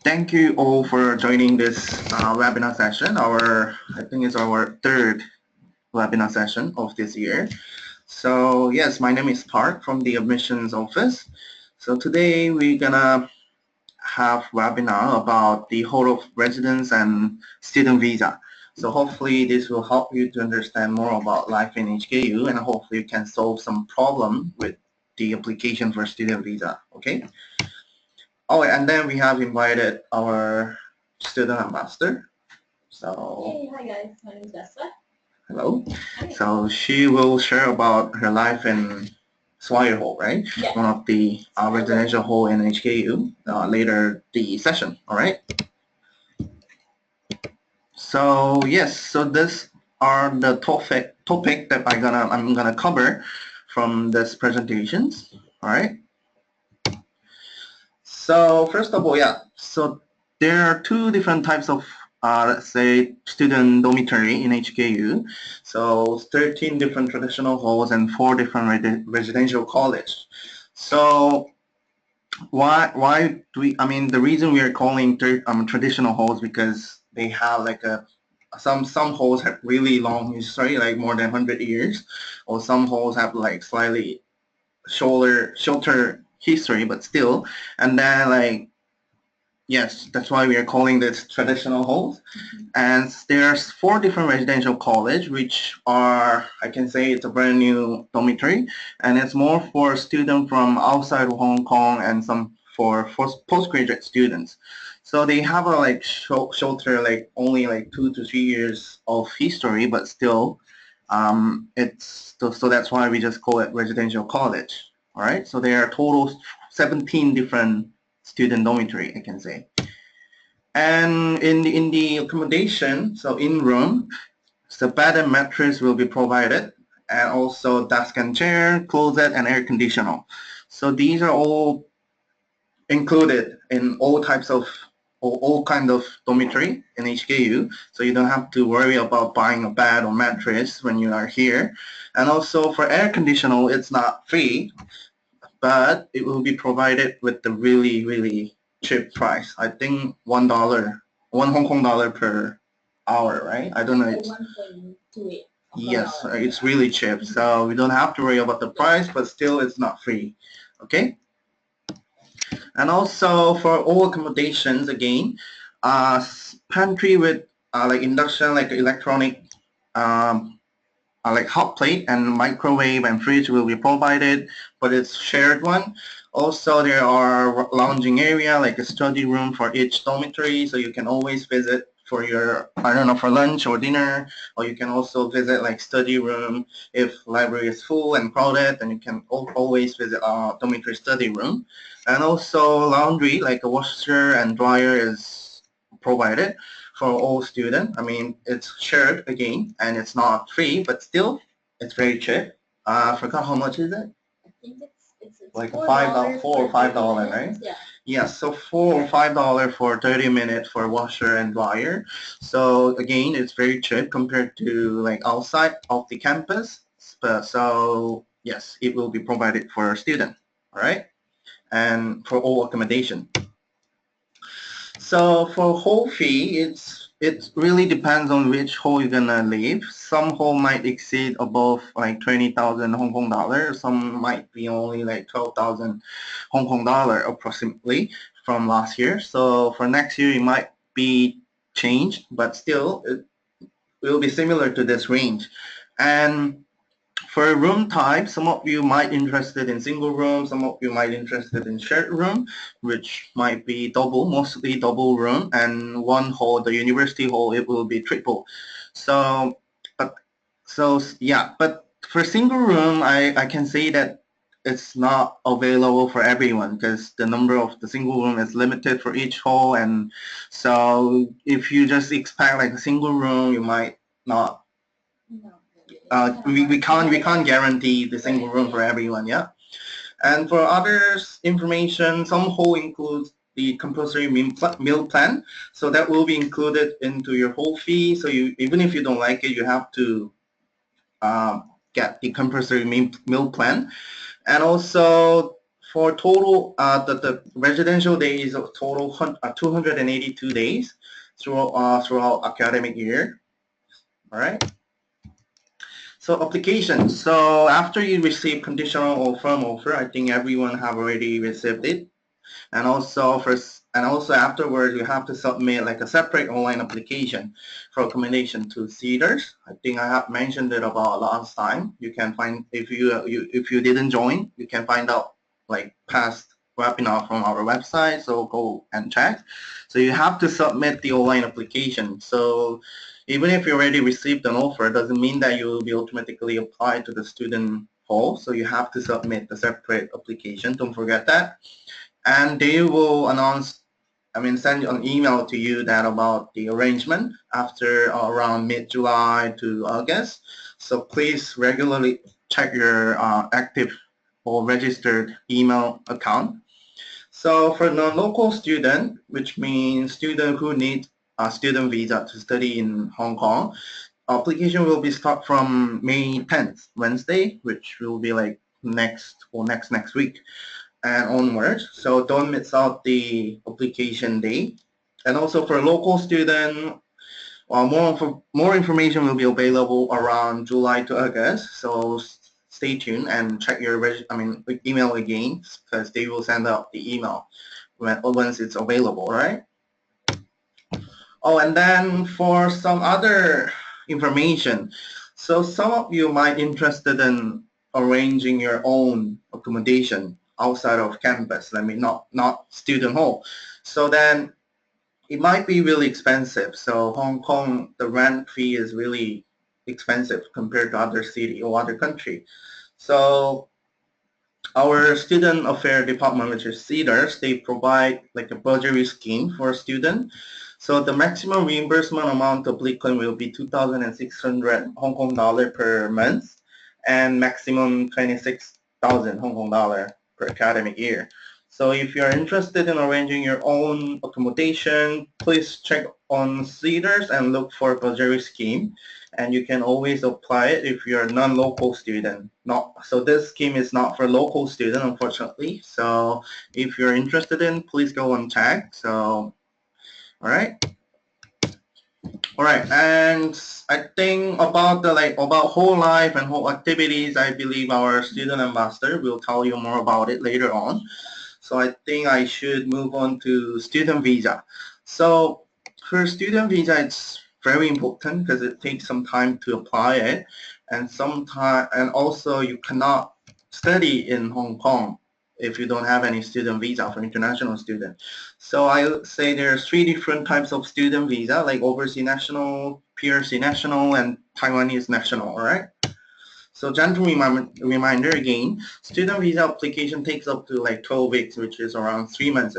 Thank you all for joining this webinar session. I think it's our third webinar session of this year. So yes, my name is Park from the admissions office. So today we're gonna have webinar about the whole of residence and student visa. So hopefully this will help you to understand more about life in HKU, and hopefully you can solve some problem with the application for student visa. Okay. Oh, and then we have invited our student ambassador. So, hey, hi guys, my name is Jessica. hello. So she will share about her life in Swire Hall, right? Yeah. One of the residential hall in HKU later the session. All right. So yes, so this are the topic that I'm gonna cover from this presentations. All right. So first of all, yeah. So there are two different types of, let's say, student dormitory in HKU. So 13 different traditional halls and 4 different residential college. So why do we? I mean, the reason we are calling traditional halls because they have like a some halls have really long history, like more than 100 years, or some halls have like slightly shorter history, but still. And then like yes, that's why we are calling this traditional halls. And there's 4 different residential college, which are, I can say it's a brand new dormitory, and it's more for students from outside of Hong Kong and some for postgraduate students. So they have a like shorter, like only like 2 to 3 years of history, but still, so that's why we just call it residential college. All right. So there are total 17 different student dormitory, I can say. And in the accommodation, so in room, the bed and mattress will be provided, and also desk and chair, closet, and air conditioner. So these are all included in all types of or all kind of dormitory in HKU. So you don't have to worry about buying a bed or mattress when you are here. And also for air conditioner, it's not free, but it will be provided with the really cheap price. I think $1, one Hong Kong dollar per hour, right? I don't know. It's 1.28. yes, it's really cheap. So we don't have to worry about the price, but still it's not free. Okay. And also for all accommodations again, pantry with like induction, like electronic um, like hot plate and microwave and fridge will be provided, but it's shared one. Also, there are lounging area like a study room for each dormitory, so you can always visit for your, I don't know, for lunch or dinner, or you can also visit like study room. If library is full and crowded, then you can always visit our dormitory study room. And also laundry, like a washer and dryer is provided for all students. I mean, it's shared again, and it's not free, but still, it's very cheap. I forgot how much is it? I think it's Like $4 $4 or $5, right? Yeah. Yes, so $4 or $5 for 30 minutes for washer and dryer. So again, it's very cheap compared to like outside of the campus. So yes, it will be provided for a student. All right, and for all accommodation. So for hall fee, it really depends on which hall you're gonna live. Some hall might exceed above like 20,000 Hong Kong dollar. Some might be only like 12,000 Hong Kong dollar approximately from last year. So for next year, it might be changed, but still it will be similar to this range. And for room type, some of you might interested in single room, some of you might interested in shared room, which might be double, mostly double room, and one hall, the university hall, it will be triple. So, but for single room, I can say that it's not available for everyone because the number of the single room is limited for each hall, and so if you just expect like a single room, you might not No. we can't guarantee the single room for everyone, yeah. And for others information, some whole includes the compulsory meal plan, so that will be included into your whole fee. So you, even if you don't like it, you have to get the compulsory meal plan. And also for total, the residential days of total 282 days throughout academic year. All right. So application. So after you receive conditional or firm offer, I think everyone have already received it. And also afterwards, you have to submit like a separate online application for accommodation to Cedars. I think I have mentioned it about last time. You can find if you didn't join, you can find out like past webinar from our website. So go and check. So you have to submit the online application. So even if you already received an offer, it doesn't mean that you will be automatically applied to the student hall. So you have to submit the separate application. Don't forget that. And they will send an email to you that about the arrangement after around mid-July to August. So please regularly check your active or registered email account. So for non-local student, which means student who need a student visa to study in Hong Kong, application will be start from May 10th, Wednesday, which will be like next week and onwards. So don't miss out the application day. And also for local student, more information will be available around July to August. So stay tuned and check your email again because they will send out the email once it's available. All right. Oh, and then for some other information, so some of you might interested in arranging your own accommodation outside of campus. Not student hall. So then it might be really expensive. So Hong Kong, the rent fee is really expensive compared to other city or other country. So our student affair department, which is CEDARS, they provide like a budgetary scheme for a student. So the maximum reimbursement amount applicant will be 2,600 Hong Kong dollar per month and maximum 26,000 Hong Kong dollar per academic year. So if you're interested in arranging your own accommodation, please check on CEDARS and look for a budgetary scheme. And you can always apply it if you're a non-local student. So this scheme is not for local student, unfortunately. So if you're interested in, please go and check. So, all right. All right, and I think about about whole life and whole activities, I believe our student ambassador will tell you more about it later on. So I think I should move on to student visa. So for student visa, it's very important because it takes some time to apply it, and also you cannot study in Hong Kong if you don't have any student visa for international student. So I would say there's 3 different types of student visa, like overseas national, PRC national, and Taiwanese national, all right? So gentle reminder again, student visa application takes up to like 12 weeks, which is around 3 months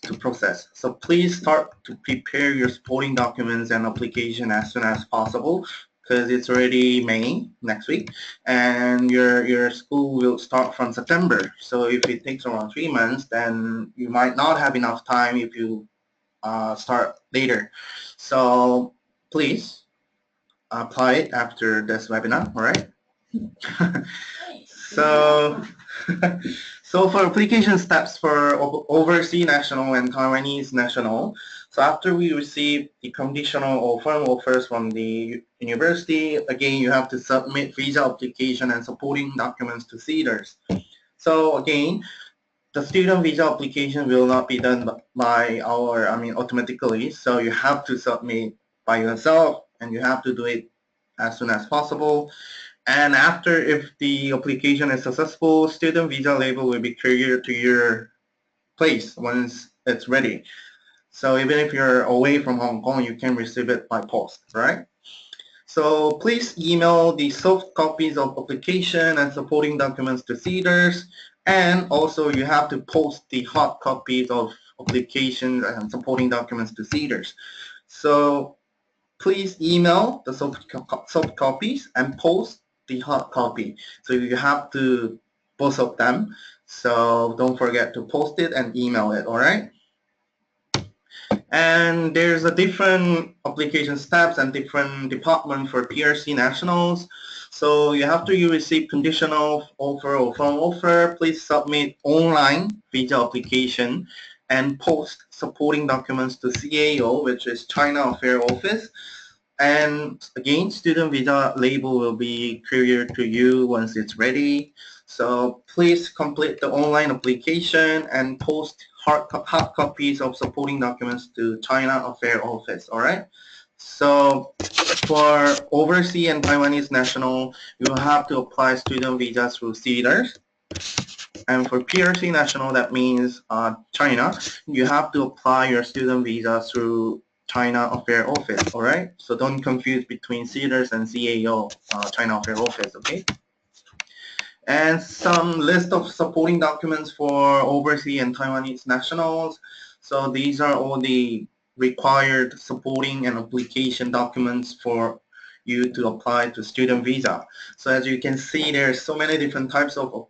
to process. So please start to prepare your supporting documents and application as soon as possible because it's already May next week and your school will start from September. So if it takes around 3 months, then you might not have enough time if you start later. So please apply it after this webinar, all right? So, so for application steps for overseas national and Taiwanese national, so after we receive the conditional or firm offers from the university, again, you have to submit visa application and supporting documents to CEDARS. So again, the student visa application will not be done by automatically. So you have to submit by yourself and you have to do it as soon as possible. And after, if the application is successful, student visa label will be couriered to your place once it's ready. So even if you're away from Hong Kong, you can receive it by post, right? So please email the soft copies of application and supporting documents to CEDARS. And also you have to post the hard copies of applications and supporting documents to CEDARS. So please email the soft copies and post the hard copy. So you have to both of them. So don't forget to post it and email it, all right? And there's a different application steps and different department for PRC nationals. So you have to you receive conditional offer or firm offer. Please submit online visa application and post supporting documents to CAO, which is China Affairs Office. And again, student visa label will be couriered to you once it's ready. So please complete the online application and post hard copies of supporting documents to China Affairs Office, all right? So for overseas and Taiwanese national, you will have to apply student visa through CEDARS. And for PRC national, that means China, you have to apply your student visa through China Affairs Office, all right? So don't confuse between CEDARS and CAO, China Affairs Office, okay? And some list of supporting documents for overseas and Taiwanese nationals. So these are all the required supporting and application documents for you to apply to student visa. So as you can see, there's so many different types of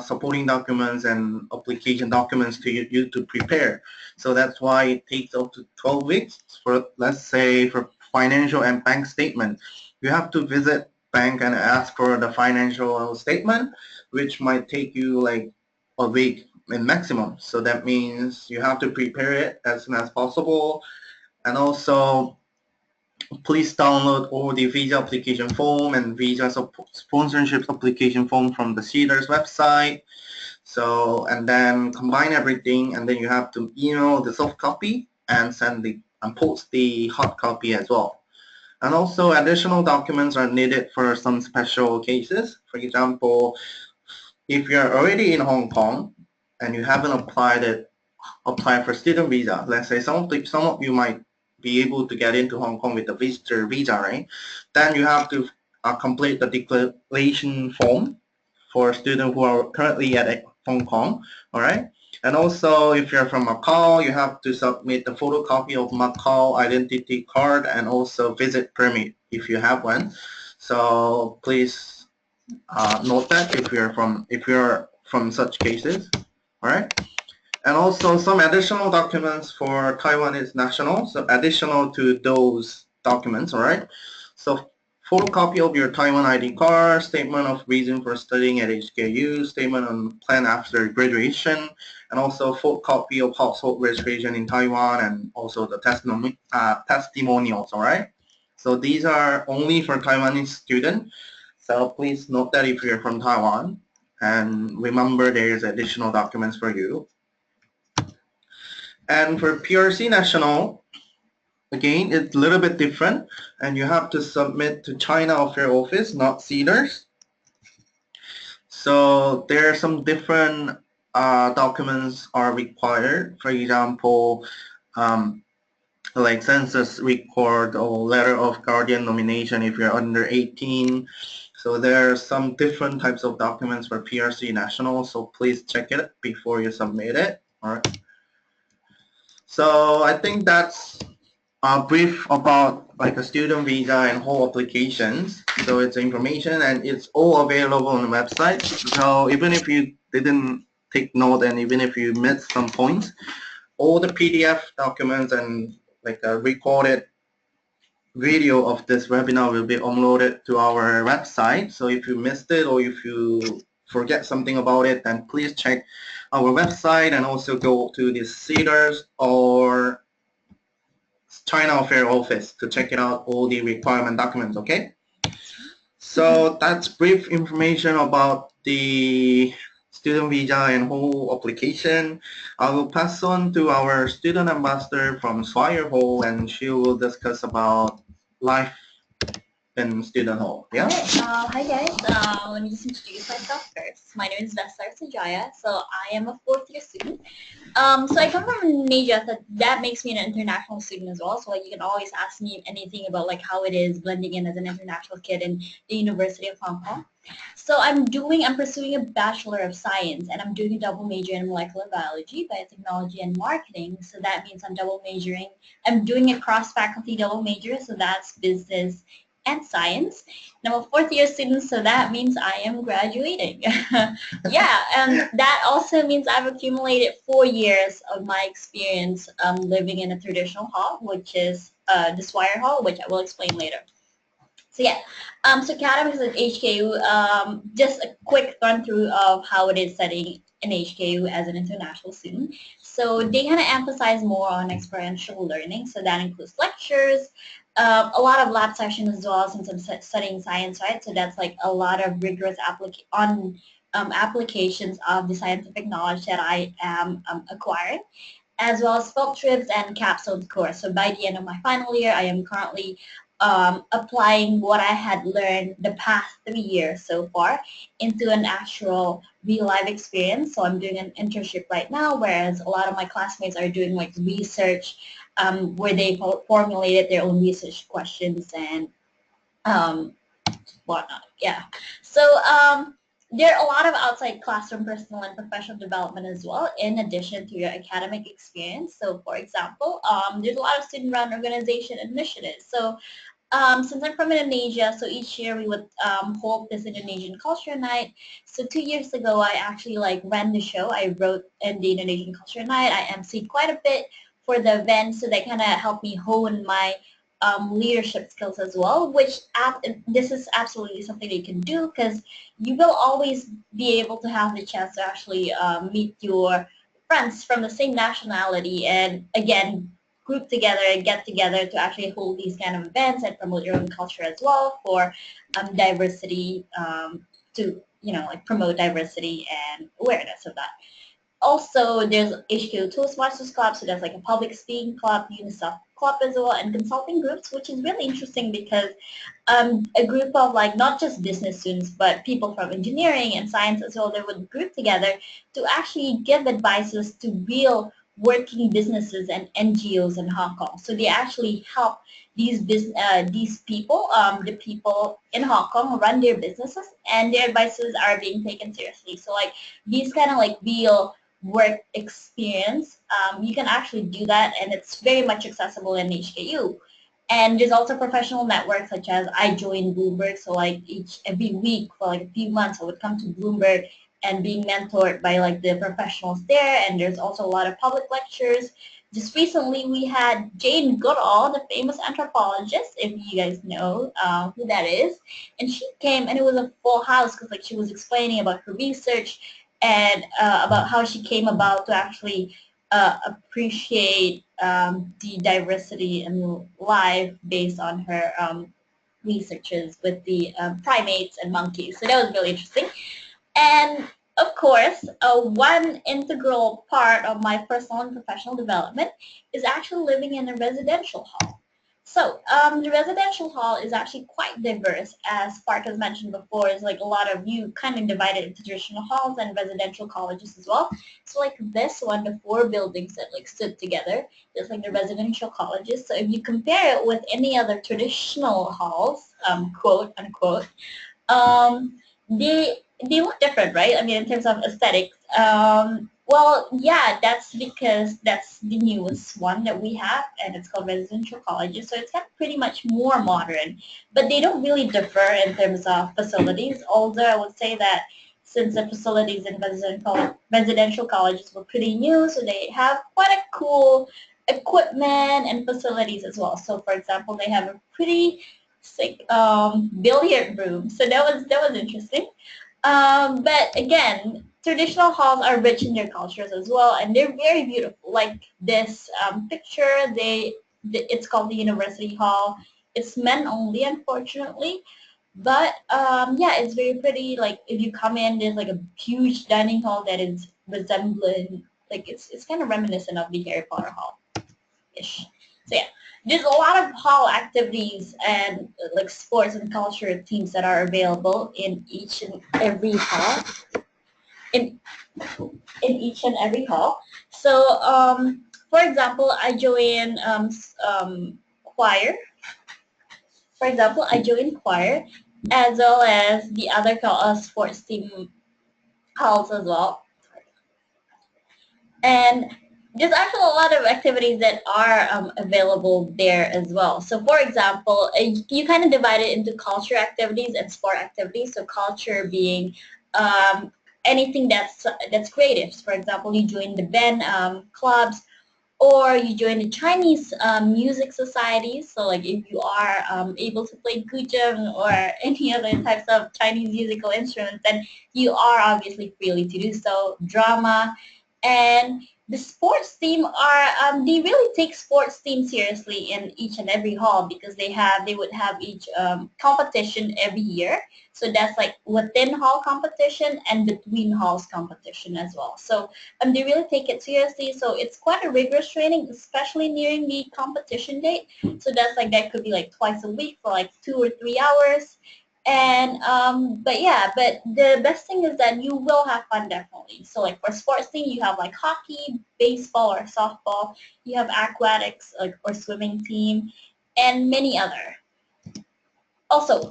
supporting documents and application documents to you to prepare. So that's why it takes up to 12 weeks for, let's say, for financial and bank statement. You have to visit bank and ask for the financial statement, which might take you like a week in maximum. So that means you have to prepare it as soon as possible. And also, please download all the visa application form and visa sponsorship application form from the CEDARS website. So, and then combine everything, and then you have to email the soft copy and send the and post the hard copy as well. And also, additional documents are needed for some special cases. For example, if you're already in Hong Kong and you haven't apply for student visa, let's say some of you might be able to get into Hong Kong with the visitor visa, right? Then you have to complete the declaration form for students who are currently at Hong Kong, all right? And also, if you're from Macau, you have to submit the photocopy of Macau identity card and also visit permit if you have one. So please note that if you're from such cases, all right? And also some additional documents for Taiwanese nationals, so additional to those documents, all right? So photocopy of your Taiwan ID card, statement of reason for studying at HKU, statement on plan after graduation, and also photocopy of household registration in Taiwan, and also the testimonials, all right? So these are only for Taiwanese students. So please note that if you're from Taiwan, and remember there's additional documents for you. And for PRC national, again, it's a little bit different, and you have to submit to China Affairs Office, not CEDARS. So there are some different documents are required. For example, like census record or letter of guardian nomination if you're under 18. So there are some different types of documents for PRC national, so please check it before you submit it. All right. So I think that's brief about like a student visa and whole applications. So it's information and it's all available on the website. So even if you didn't take note and even if you missed some points, all the PDF documents and like a recorded video of this webinar will be uploaded to our website. So if you missed it or if you forget something about it, then please check our website and also go to the CEDARS or China Affairs Office to check it out all the requirement documents, okay? So that's brief information about the student visa and whole application. I will pass on to our student ambassador from Swire Hall and she will discuss about life in student hall. Yeah? Hi guys, let me just introduce myself first. My name is Vesar Sajaya, so I am a fourth year student. So I come from Indonesia, so that makes me an international student as well. So you can always ask me anything about like how it is blending in as an international kid in the University of Hong Kong. So I'm pursuing a Bachelor of Science and I'm doing a double major in molecular biology, biotechnology, and marketing. So that means I'm double majoring. I'm doing a cross-faculty double major, so that's business and Science. And I'm a fourth year student, so that means I am graduating. Yeah, and that also means I've accumulated 4 years of my experience living in a traditional hall, which is the Swire Hall, which I will explain later. So yeah, so academics at HKU, just a quick run through of how it is studying in HKU as an international student. So they kind of emphasize more on experiential learning. So that includes lectures, a lot of lab sessions as well, since I'm studying science, right? So that's like a lot of rigorous applications of the scientific knowledge that I am acquiring, as well as field trips and capstone course. So by the end of my final year, I am currently applying what I had learned the past 3 years so far into an actual real life experience. So I'm doing an internship right now, whereas a lot of my classmates are doing like research where they formulated their own research questions and um, whatnot. Yeah. So there are a lot of outside classroom personal and professional development as well, in addition to your academic experience. So for example, there's a lot of student-run organization initiatives. So since I'm from Indonesia, so each year we would hold this Indonesian Culture Night. So 2 years ago, I actually like ran the show. I wrote in the Indonesian Culture Night. I emceed quite a bit for the event, so that kind of helped me hone my leadership skills as well, which this is absolutely something that you can do, because you will always be able to have the chance to actually meet your friends from the same nationality and again group together and get together to actually hold these kind of events and promote your own culture as well for diversity, to like promote diversity and awareness of that. Also, there's HQ Toastmasters Club, so there's like a public speaking club, UNICEF club as well, and consulting groups, which is really interesting because a group of like not just business students, but people from engineering and science as well, they would group together to actually give advices to real working businesses and NGOs in Hong Kong. So they actually help these people, the people in Hong Kong, run their businesses, and their advices are being taken seriously. So like these kind of like real work experience, you can actually do that, and it's very much accessible in HKU. And there's also professional networks such as I joined Bloomberg, so like every week for like a few months I would come to Bloomberg and being mentored by like the professionals there. And there's also a lot of public lectures. Just recently we had Jane Goodall, the famous anthropologist, if you guys know who that is, and she came and it was a full house because like she was explaining about her research and about how she came about to actually appreciate the diversity in life based on her researches with the primates and monkeys. So that was really interesting. And of course, one integral part of my personal and professional development is actually living in a residential hall. So the residential hall is actually quite diverse, as Park has mentioned before. Is like a lot of you kind of divided into traditional halls and residential colleges as well. So like this one, the four buildings that like stood together, just like the residential colleges. So if you compare it with any other traditional halls, quote unquote, um, they look different, right? I mean, in terms of aesthetics. Well, yeah, that's because that's the newest one that we have, and it's called residential colleges. So it's kind of pretty much more modern, but they don't really differ in terms of facilities. Although I would say that since the facilities in residential colleges were pretty new, so they have quite a cool equipment and facilities as well. So, for example, they have a pretty sick billiard room. So that was interesting. But again, traditional halls are rich in their cultures as well, and they're very beautiful. Like this picture, it's called the University Hall. It's men only, unfortunately. But yeah, it's very pretty. Like if you come in, there's like a huge dining hall that is resembling, like it's kind of reminiscent of the Harry Potter hall ish. So yeah, there's a lot of hall activities and like sports and culture teams that are available in each and every hall. In each and every hall. So for example, I join choir. For example, I join choir as well as the other sports team halls as well. And there's actually a lot of activities that are available there as well. So for example, you kind of divide it into culture activities and sport activities. So culture being anything that's creative. So for example, you join the band clubs, or you join the Chinese music society. So like if you are able to play guzheng or any other types of Chinese musical instruments, then you are obviously freely to do so. Drama, and the sports team are they really take sports team seriously in each and every hall, because they would have each competition every year. So that's like within hall competition and between halls competition as well. So they really take it seriously. So it's quite a rigorous training, especially nearing the competition date. So that's like that could be like twice a week for like 2 or 3 hours. And but yeah, but the best thing is that you will have fun definitely. So like for sports team, you have like hockey, baseball or softball. You have aquatics like or swimming team, and many other. Also,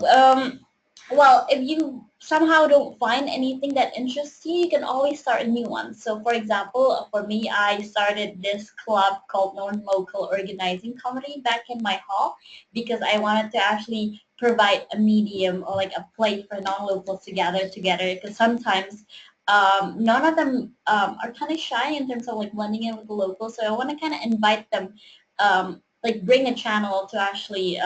well, if you somehow don't find anything that interests you, you can always start a new one. So for example, for me, I started this club called Non-Local Organizing Committee back in my hall, because I wanted to actually provide a medium or like a place for non-locals to gather together, because sometimes none of them are kind of shy in terms of like blending in with the locals. So I want to kind of invite them, like bring a channel to actually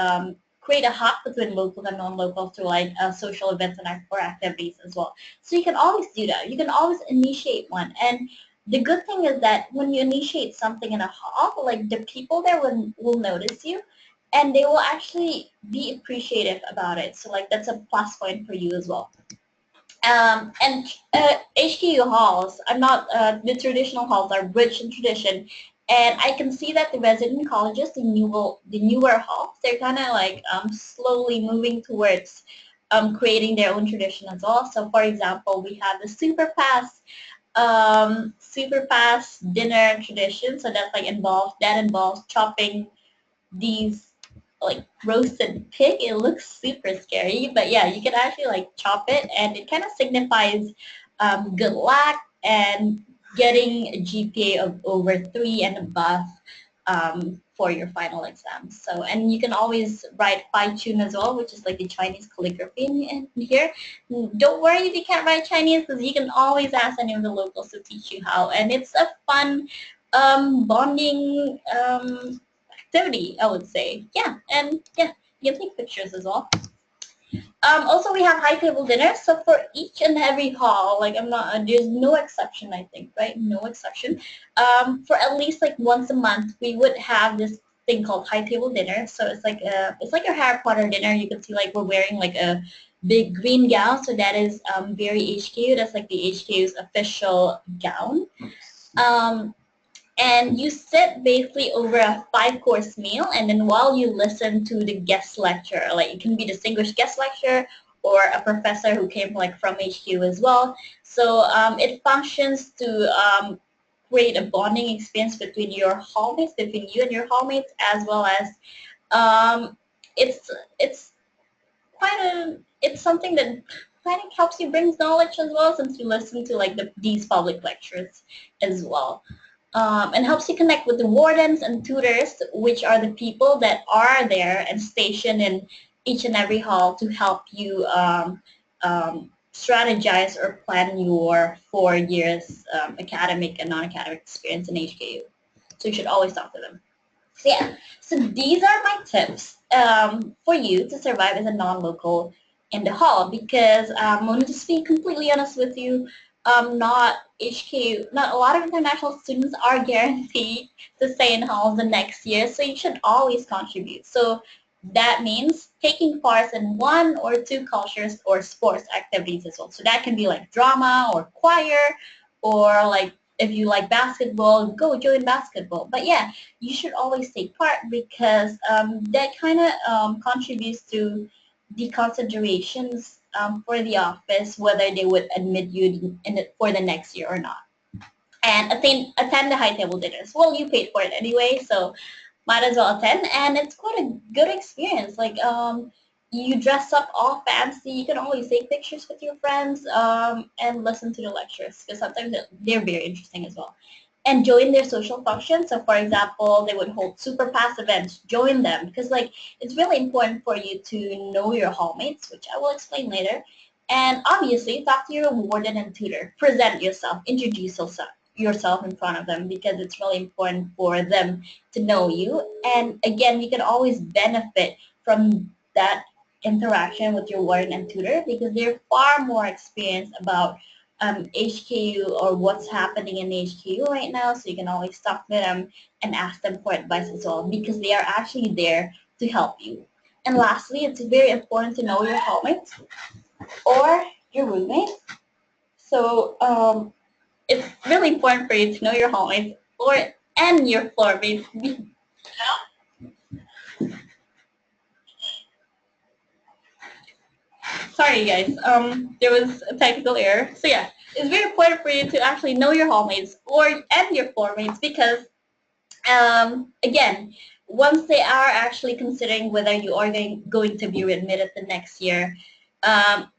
create a hub between local and non-local through like social events and or activities as well. So you can always do that. You can always initiate one. And the good thing is that when you initiate something in a hall, like the people there will notice you, and they will actually be appreciative about it. So like that's a plus point for you as well. And HKU halls, I'm not, the traditional halls are rich in tradition, and I can see that the resident colleges, the newer halls, they're kind of like slowly moving towards creating their own tradition as well. So for example, we have the super fast dinner tradition. So that's like involves chopping these like roasted pig. It looks super scary, but yeah, you can actually like chop it, and it kind of signifies good luck and getting a GPA of over 3 and above for your final exams. So, and you can always write Pai Chun as well, which is like the Chinese calligraphy in here. Don't worry if you can't write Chinese, because you can always ask any of the locals to teach you how, and it's a fun bonding activity, I would say. Yeah, and yeah, you can take pictures as well. Also, we have high table dinners. So for each and every hall, like I'm not, there's no exception, I think, right? No exception. For at least like once a month, we would have this thing called high table dinner. So it's like a Harry Potter dinner. You can see like we're wearing like a big green gown. So that is very HQ. That's like the HQ's official gown. Um, and you sit basically over a 5-course meal, and then while you listen to the guest lecture, like it can be distinguished guest lecture or a professor who came like from HQ as well. So it functions to create a bonding experience between your hallmates, between you and your hallmates, as well as um, it's quite it's something that kind of helps you bring knowledge as well, since you listen to like these public lectures as well. And helps you connect with the wardens and tutors, which are the people that are there and stationed in each and every hall to help you strategize or plan your 4 years academic and non-academic experience in HKU. So you should always talk to them. So yeah, so these are my tips for you to survive as a non-local in the hall, because I wanted to be completely honest with you, not HQ, not a lot of international students are guaranteed to stay in halls the next year, so you should always contribute. So that means taking part in 1 or 2 cultures or sports activities as well. So that can be like drama or choir, or like if you like basketball, go join basketball. But yeah, you should always take part, because that kind of contributes to the considerations for the office, whether they would admit you for the next year or not. And attend the high table dinners. Well, you paid for it anyway, so might as well attend. And it's quite a good experience. Like you dress up all fancy. You can always take pictures with your friends and listen to the lectures, because sometimes they're very interesting as well. and join their social functions. So for example, they would hold super pass events, join them, because like it's really important for you to know your hallmates, which I will explain later. And obviously talk to your warden and tutor, present yourself, introduce yourself in front of them, because it's really important for them to know you. And again, you can always benefit from that interaction with your warden and tutor, because they're far more experienced about HKU or what's happening in HKU right now, so you can always talk to them and ask them for advice as well, because they are actually there to help you. And lastly, it's very important to know your housemates or your roommates. So it's really important for you to know your housemates and your floor mates. Sorry guys, there was a technical error. So yeah, it's very important for you to actually know your hallmates and your floor mates, because again, once they are actually considering whether you are going to be readmitted the next year,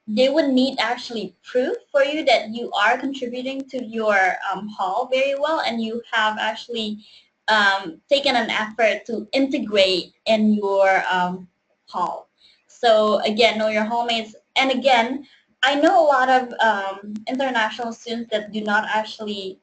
they would need actually proof for you that you are contributing to your hall very well, and you have actually taken an effort to integrate in your hall. So again, know your hallmates. And again, I know a lot of international students that do not actually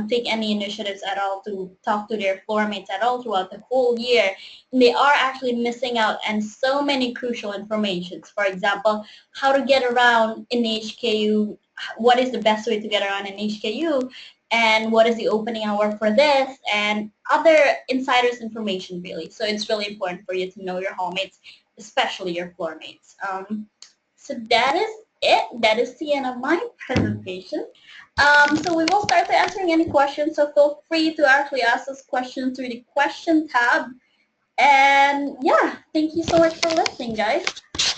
take any initiatives at all to talk to their floor mates at all throughout the whole year. And they are actually missing out on so many crucial informations. For example, how to get around in HKU, what is the best way to get around in HKU, and what is the opening hour for this, and other insiders information really. So it's really important for you to know your hallmates, especially your floor mates. So that is it. That is the end of my presentation. So we will start by answering any questions. So feel free to actually ask us questions through the question tab. And yeah, thank you so much for listening, guys.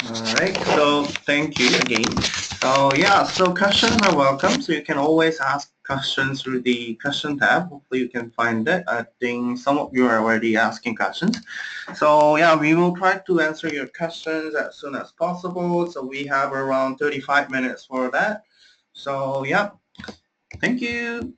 All right, so thank you again. So yeah, so questions are welcome. So you can always ask questions through the question tab. Hopefully you can find it. I think some of you are already asking questions. So yeah, we will try to answer your questions as soon as possible. So we have around 35 minutes for that. So yeah, thank you.